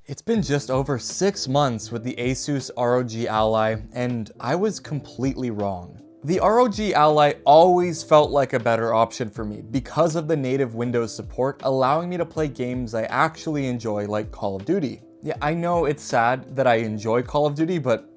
It's been just over 6 months with the ASUS ROG Ally, and I was completely wrong. The ROG Ally always felt like a better option for me because of the native Windows support, allowing me to play games I actually enjoy like Call of Duty. Yeah, I know it's sad that I enjoy Call of Duty, but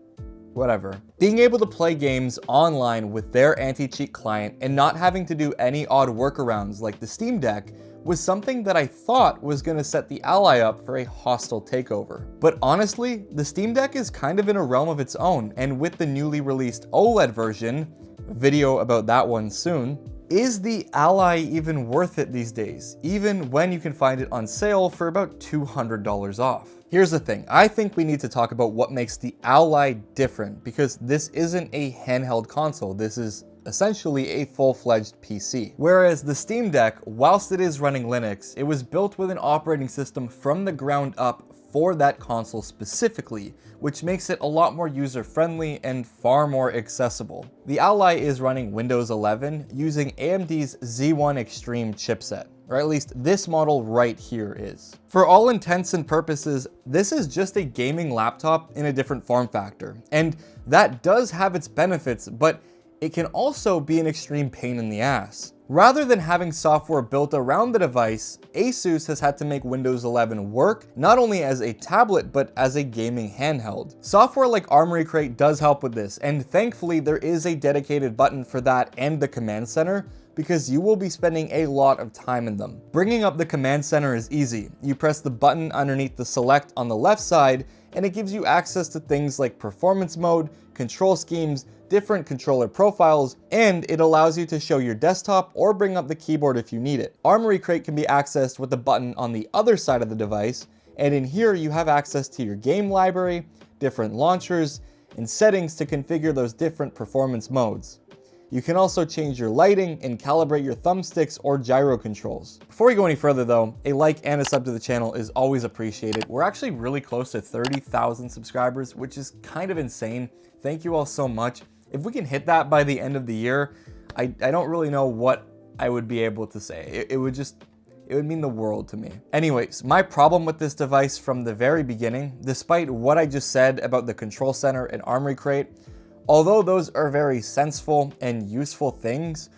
whatever. Being able to play games online with their anti-cheat client and not having to do any odd workarounds like the Steam Deck was something that I thought was going to set the Ally up for a hostile takeover. But honestly, the Steam Deck is kind of in a realm of its own, and with the newly released OLED version, video about that one soon, is the Ally even worth it these days, even when you can find it on sale for about $200 off? Here's the thing, I think we need to talk about what makes the Ally different, because this isn't a handheld console, this is essentially a full-fledged PC. Whereas the Steam Deck, whilst it is running Linux, it was built with an operating system from the ground up for that console specifically, which makes it a lot more user-friendly and far more accessible. The Ally is running Windows 11 using AMD's Z1 Extreme chipset, or at least this model right here is. For all intents and purposes, this is just a gaming laptop in a different form factor, and that does have its benefits, but it can also be an extreme pain in the ass. Rather than having software built around the device, ASUS has had to make Windows 11 work not only as a tablet, but as a gaming handheld. Software like Armory Crate does help with this, and thankfully there is a dedicated button for that and the command center, because you will be spending a lot of time in them. Bringing up the command center is easy. You press the button underneath the select on the left side, and it gives you access to things like performance mode, control schemes, different controller profiles, and it allows you to show your desktop or bring up the keyboard if you need it. Armory Crate can be accessed with the button on the other side of the device, and in here you have access to your game library, different launchers, and settings to configure those different performance modes. You can also change your lighting and calibrate your thumbsticks or gyro controls. Before we go any further though, a like and a sub to the channel is always appreciated. We're actually really close to 30,000 subscribers, which is kind of insane. Thank you all so much. If we can hit that by the end of the year, I don't really know what I would be able to say. It would mean the world to me. Anyways, my problem with this device from the very beginning, despite what I just said about the control center and Armory Crate, although those are very senseful and useful things,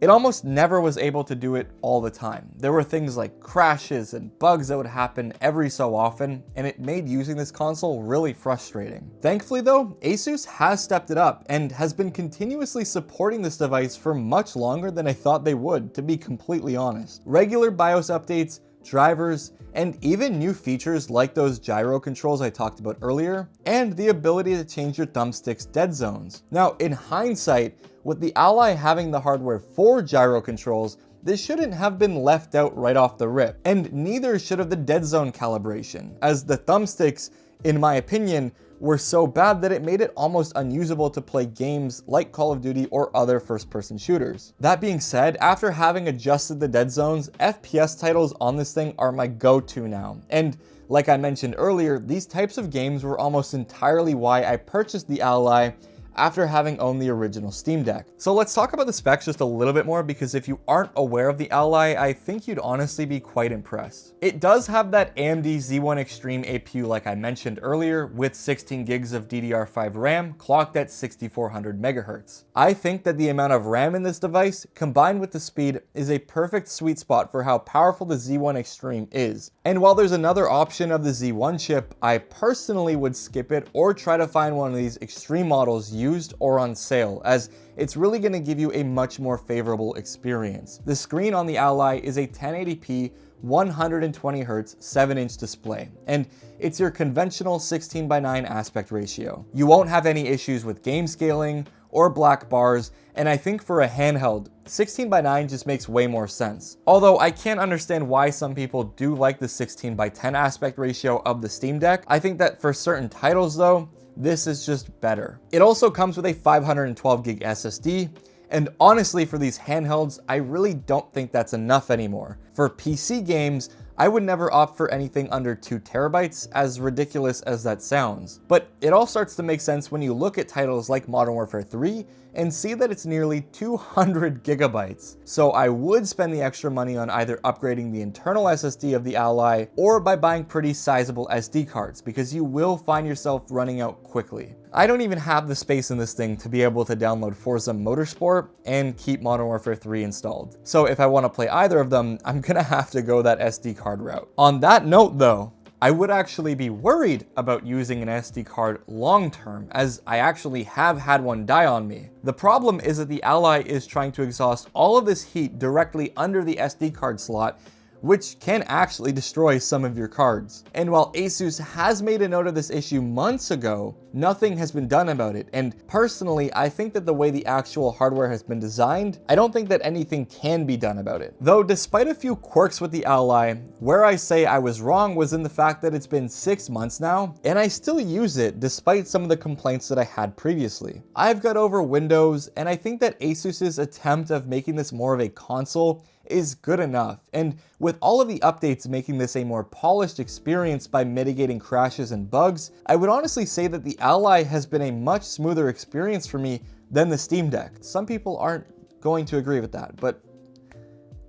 it almost never was able to do it all the time. There were things like crashes and bugs that would happen every so often, and it made using this console really frustrating. Thankfully though, ASUS has stepped it up and has been continuously supporting this device for much longer than I thought they would, to be completely honest. Regular BIOS updates, drivers, and even new features like those gyro controls I talked about earlier, and the ability to change your thumbstick's dead zones. Now, in hindsight, with the Ally having the hardware for gyro controls, this shouldn't have been left out right off the rip, and neither should have the dead zone calibration, as the thumbsticks, in my opinion, were so bad that it made it almost unusable to play games like Call of Duty or other first-person shooters. That being said, after having adjusted the dead zones, FPS titles on this thing are my go-to now. And like I mentioned earlier, these types of games were almost entirely why I purchased the Ally after having owned the original Steam Deck. So let's talk about the specs just a little bit more, because if you aren't aware of the Ally, I think you'd honestly be quite impressed. It does have that AMD Z1 Extreme APU like I mentioned earlier, with 16 gigs of DDR5 RAM clocked at 6400 megahertz. I think that the amount of RAM in this device, combined with the speed, is a perfect sweet spot for how powerful the Z1 Extreme is. And while there's another option of the Z1 chip, I personally would skip it or try to find one of these Extreme models used or on sale, as it's really going to give you a much more favorable experience. The screen on the Ally is a 1080p 120Hz 7-inch display, and it's your conventional 16:9 aspect ratio. You won't have any issues with game scaling or black bars, and I think for a handheld, 16:9 just makes way more sense. Although I can't understand why some people do like the 16:10 aspect ratio of the Steam Deck. I think that for certain titles though, this is just better. It also comes with a 512 gig SSD, and honestly for these handhelds, I really don't think that's enough anymore. For PC games, I would never opt for anything under 2 terabytes, as ridiculous as that sounds. But it all starts to make sense when you look at titles like Modern Warfare 3 and see that it's nearly 200 gigabytes. So I would spend the extra money on either upgrading the internal SSD of the Ally or by buying pretty sizable SD cards, because you will find yourself running out quickly. I don't even have the space in this thing to be able to download Forza Motorsport and keep Modern Warfare 3 installed. So if I want to play either of them, I'm gonna have to go that SD card route. On that note though, I would actually be worried about using an SD card long term, as I actually have had one die on me. The problem is that the Ally is trying to exhaust all of this heat directly under the SD card slot, which can actually destroy some of your cards. And while ASUS has made a note of this issue months ago, nothing has been done about it. And personally, I think that the way the actual hardware has been designed, I don't think that anything can be done about it. Though despite a few quirks with the Ally, where I say I was wrong was in the fact that it's been 6 months now, and I still use it despite some of the complaints that I had previously. I've got over Windows, and I think that ASUS's attempt of making this more of a console is good enough. And with all of the updates making this a more polished experience by mitigating crashes and bugs, I would honestly say that the Ally has been a much smoother experience for me than the Steam Deck. Some people aren't going to agree with that, but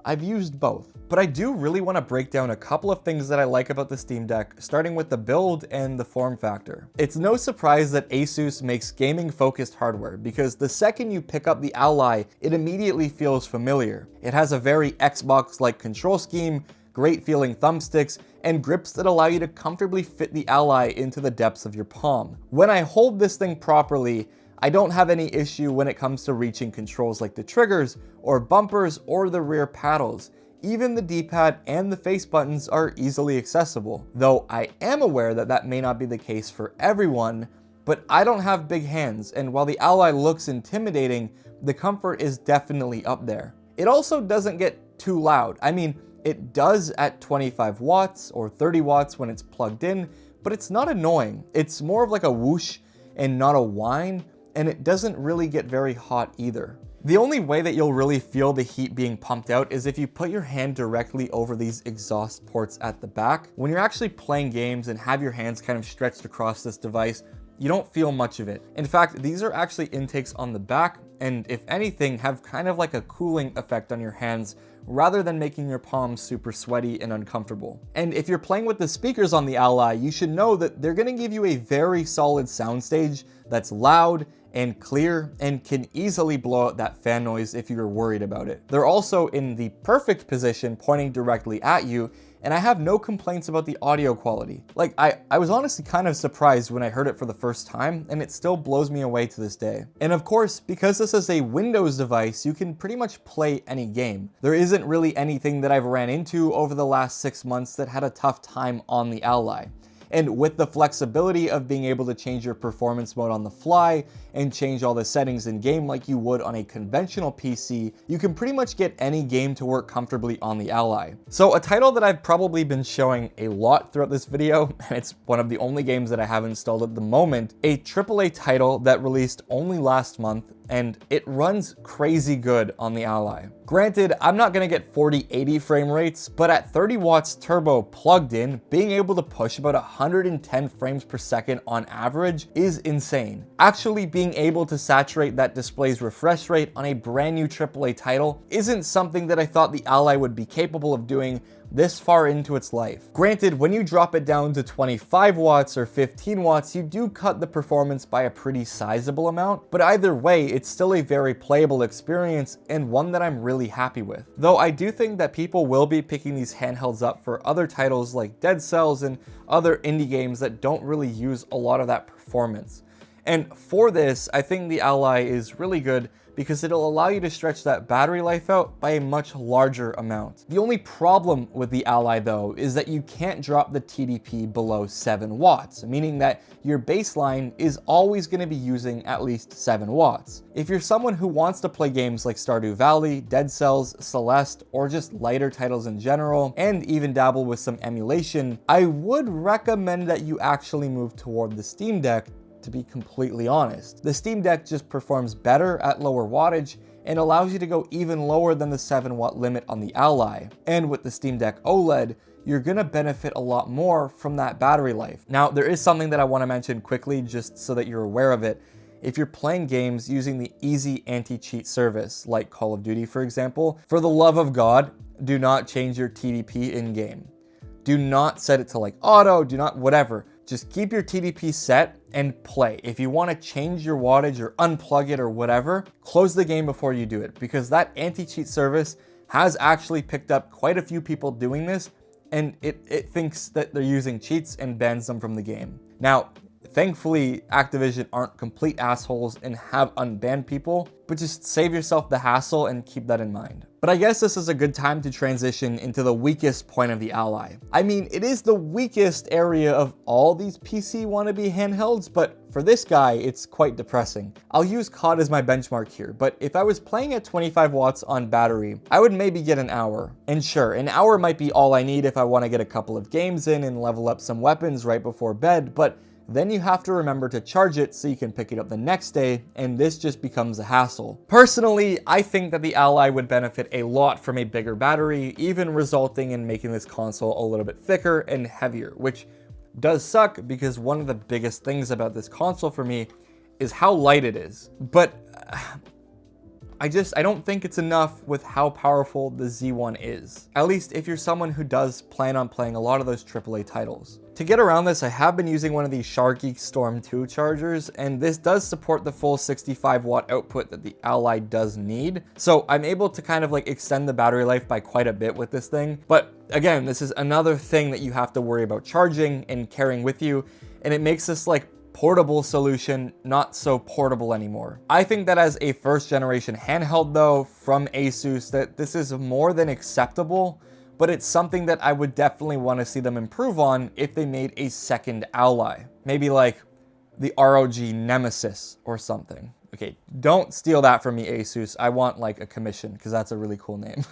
I've used both. But I do really want to break down a couple of things that I like about the Steam Deck, starting with the build and the form factor. It's no surprise that ASUS makes gaming-focused hardware, because the second you pick up the Ally, it immediately feels familiar. It has a very Xbox-like control scheme, great-feeling thumbsticks, and grips that allow you to comfortably fit the Ally into the depths of your palm. When I hold this thing properly, I don't have any issue when it comes to reaching controls like the triggers, or bumpers, or the rear paddles. Even the D-pad and the face buttons are easily accessible, though I am aware that that may not be the case for everyone, but I don't have big hands, and while the Ally looks intimidating, the comfort is definitely up there. It also doesn't get too loud. I mean, it does at 25 watts or 30 watts when it's plugged in, but it's not annoying. It's more of like a whoosh and not a whine, and it doesn't really get very hot either. The only way that you'll really feel the heat being pumped out is if you put your hand directly over these exhaust ports at the back. When you're actually playing games and have your hands kind of stretched across this device, you don't feel much of it. In fact, these are actually intakes on the back, and if anything, have kind of like a cooling effect on your hands rather than making your palms super sweaty and uncomfortable. And if you're playing with the speakers on the Ally, you should know that they're gonna give you a very solid soundstage that's loud and clear and can easily blow out that fan noise if you're worried about it. They're also in the perfect position pointing directly at you, and I have no complaints about the audio quality. Like, I was honestly kind of surprised when I heard it for the first time, and it still blows me away to this day. And of course, because this is a Windows device, you can pretty much play any game. There isn't really anything that I've ran into over the last 6 months that had a tough time on the Ally. And with the flexibility of being able to change your performance mode on the fly and change all the settings in game like you would on a conventional PC, you can pretty much get any game to work comfortably on the Ally. So a title that I've probably been showing a lot throughout this video, and it's one of the only games that I have installed at the moment, a AAA title that released only last month, and it runs crazy good on the Ally. Granted, I'm not gonna get 4080 frame rates, but at 30 watts turbo plugged in, being able to push about 110 frames per second on average is insane. Actually being able to saturate that display's refresh rate on a brand new AAA title isn't something that I thought the Ally would be capable of doing this far into its life. Granted, when you drop it down to 25 watts or 15 watts, you do cut the performance by a pretty sizable amount, but either way, it's still a very playable experience and one that I'm really happy with. Though I do think that people will be picking these handhelds up for other titles like Dead Cells and other indie games that don't really use a lot of that performance. And for this, I think the Ally is really good because it'll allow you to stretch that battery life out by a much larger amount. The only problem with the Ally though is that you can't drop the TDP below 7 watts, meaning that your baseline is always going to be using at least 7 watts. If you're someone who wants to play games like Stardew Valley, Dead Cells, Celeste, or just lighter titles in general, and even dabble with some emulation, I would recommend that you actually move toward the Steam Deck, to be completely honest. The Steam Deck just performs better at lower wattage, and allows you to go even lower than the 7-watt limit on the Ally. And with the Steam Deck OLED, you're gonna benefit a lot more from that battery life. Now, there is something that I wanna mention quickly just so that you're aware of it. If you're playing games using the easy anti-cheat service, like Call of Duty, for example, for the love of God, do not change your TDP in-game. Do not set it to like auto, do not whatever. Just keep your TDP set and play. If you want to change your wattage or unplug it or whatever, close the game before you do it, because that anti-cheat service has actually picked up quite a few people doing this, and it thinks that they're using cheats and bans them from the game. Now, thankfully, Activision aren't complete assholes and have unbanned people, but just save yourself the hassle and keep that in mind. But I guess this is a good time to transition into the weakest point of the Ally. I mean, it is the weakest area of all these PC wannabe handhelds, but for this guy, it's quite depressing. I'll use COD as my benchmark here, but if I was playing at 25 watts on battery, I would maybe get an hour. And sure, an hour might be all I need if I want to get a couple of games in and level up some weapons right before bed, but then you have to remember to charge it so you can pick it up the next day, and this just becomes a hassle. Personally, I think that the Ally would benefit a lot from a bigger battery, even resulting in making this console a little bit thicker and heavier, which does suck because one of the biggest things about this console for me is how light it is. But I don't think it's enough with how powerful the Z1 is. At least if you're someone who does plan on playing a lot of those AAA titles. To get around this, I have been using one of these Sharky Storm 2 chargers, and this does support the full 65-watt output that the Ally does need. So I'm able to kind of like extend the battery life by quite a bit with this thing. But again, this is another thing that you have to worry about charging and carrying with you, and it makes this like portable solution not so portable anymore. I think that as a first generation handheld though from ASUS, that this is more than acceptable, but it's something that I would definitely want to see them improve on if they made a second Ally. Maybe like the ROG Nemesis or something. Okay, don't steal that from me, ASUS. I want like a commission because that's a really cool name.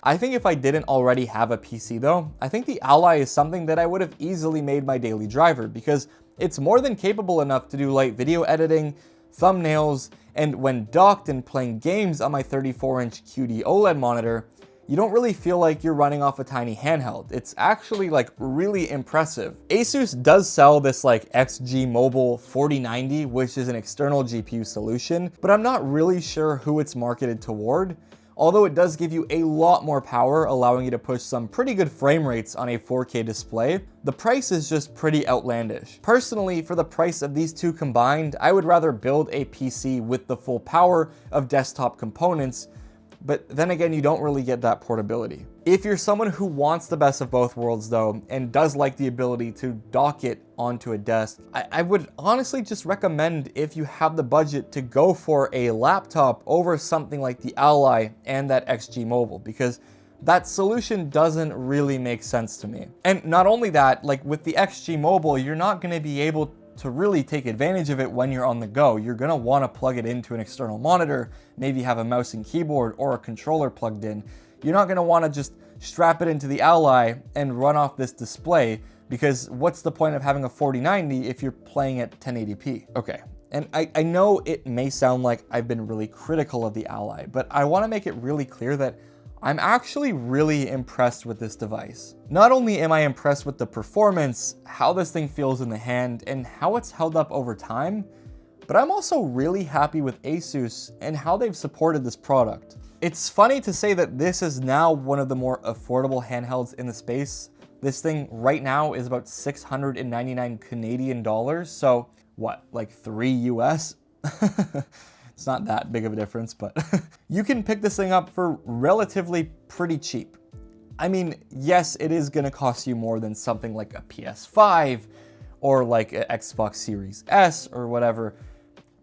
I think if I didn't already have a PC though, I think the Ally is something that I would have easily made my daily driver because it's more than capable enough to do light video editing, thumbnails, and when docked and playing games on my 34-inch QD OLED monitor, you don't really feel like you're running off a tiny handheld. It's actually like really impressive. ASUS does sell this like XG Mobile 4090, which is an external GPU solution, but I'm not really sure who it's marketed toward. Although it does give you a lot more power, allowing you to push some pretty good frame rates on a 4K display, the price is just pretty outlandish. Personally, for the price of these two combined, I would rather build a PC with the full power of desktop components, but then again, you don't really get that portability. If you're someone who wants the best of both worlds though, and does like the ability to dock it onto a desk, I would honestly just recommend, if you have the budget, to go for a laptop over something like the Ally and that XG Mobile, because that solution doesn't really make sense to me. And not only that, like with the XG Mobile, you're not gonna be able to really take advantage of it when you're on the go. You're gonna wanna plug it into an external monitor, maybe have a mouse and keyboard or a controller plugged in. You're not gonna wanna just strap it into the Ally and run off this display, because what's the point of having a 4090 if you're playing at 1080p? Okay, and I know it may sound like I've been really critical of the Ally, but I wanna make it really clear that I'm actually really impressed with this device. Not only am I impressed with the performance, how this thing feels in the hand, and how it's held up over time, but I'm also really happy with ASUS and how they've supported this product. It's funny to say that this is now one of the more affordable handhelds in the space. This thing right now is about 699 Canadian dollars, so what, like 3 US? It's not that big of a difference, but you can pick this thing up for relatively pretty cheap. I mean, yes, it is gonna cost you more than something like a PS5 or like an Xbox Series S or whatever,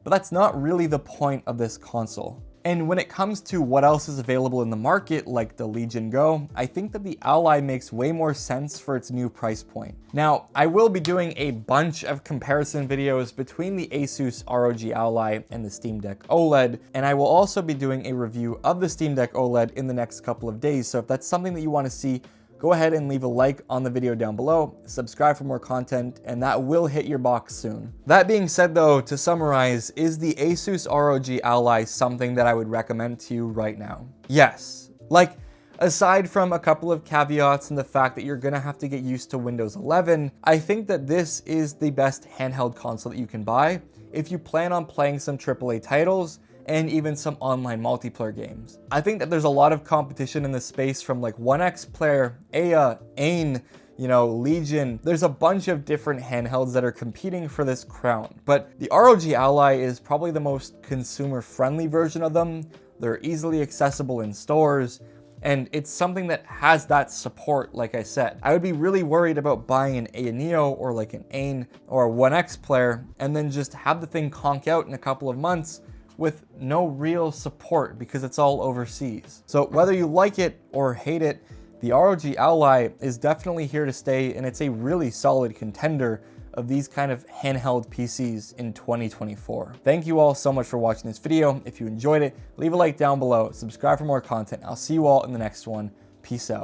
but that's not really the point of this console. And when it comes to what else is available in the market, like the Legion Go, I think that the Ally makes way more sense for its new price point. Now, I will be doing a bunch of comparison videos between the ASUS ROG Ally and the Steam Deck OLED, and I will also be doing a review of the Steam Deck OLED in the next couple of days. So if that's something that you want to see, go go ahead and leave a like on the video down below, subscribe for more content, and that will hit your box soon. That being said though, to summarize, is the ASUS ROG Ally something that I would recommend to you right now? Yes. Like, aside from a couple of caveats and the fact that you're gonna have to get used to Windows 11, I think that this is the best handheld console that you can buy if you plan on playing some AAA titles and even some online multiplayer games. I think that there's a lot of competition in this space from like 1X Player, Aya, Ain, Legion. There's a bunch of different handhelds that are competing for this crown, but the ROG Ally is probably the most consumer-friendly version of them. They're easily accessible in stores, and it's something that has that support, like I said. I would be really worried about buying an Aya Neo or like an Ain or a 1X Player and then just have the thing conk out in a couple of months with no real support because it's all overseas. So whether you like it or hate it, the ROG Ally is definitely here to stay, and it's a really solid contender of these kind of handheld PCs in 2024. Thank you all so much for watching this video. If you enjoyed it, leave a like down below, subscribe for more content. I'll see you all in the next one. Peace out.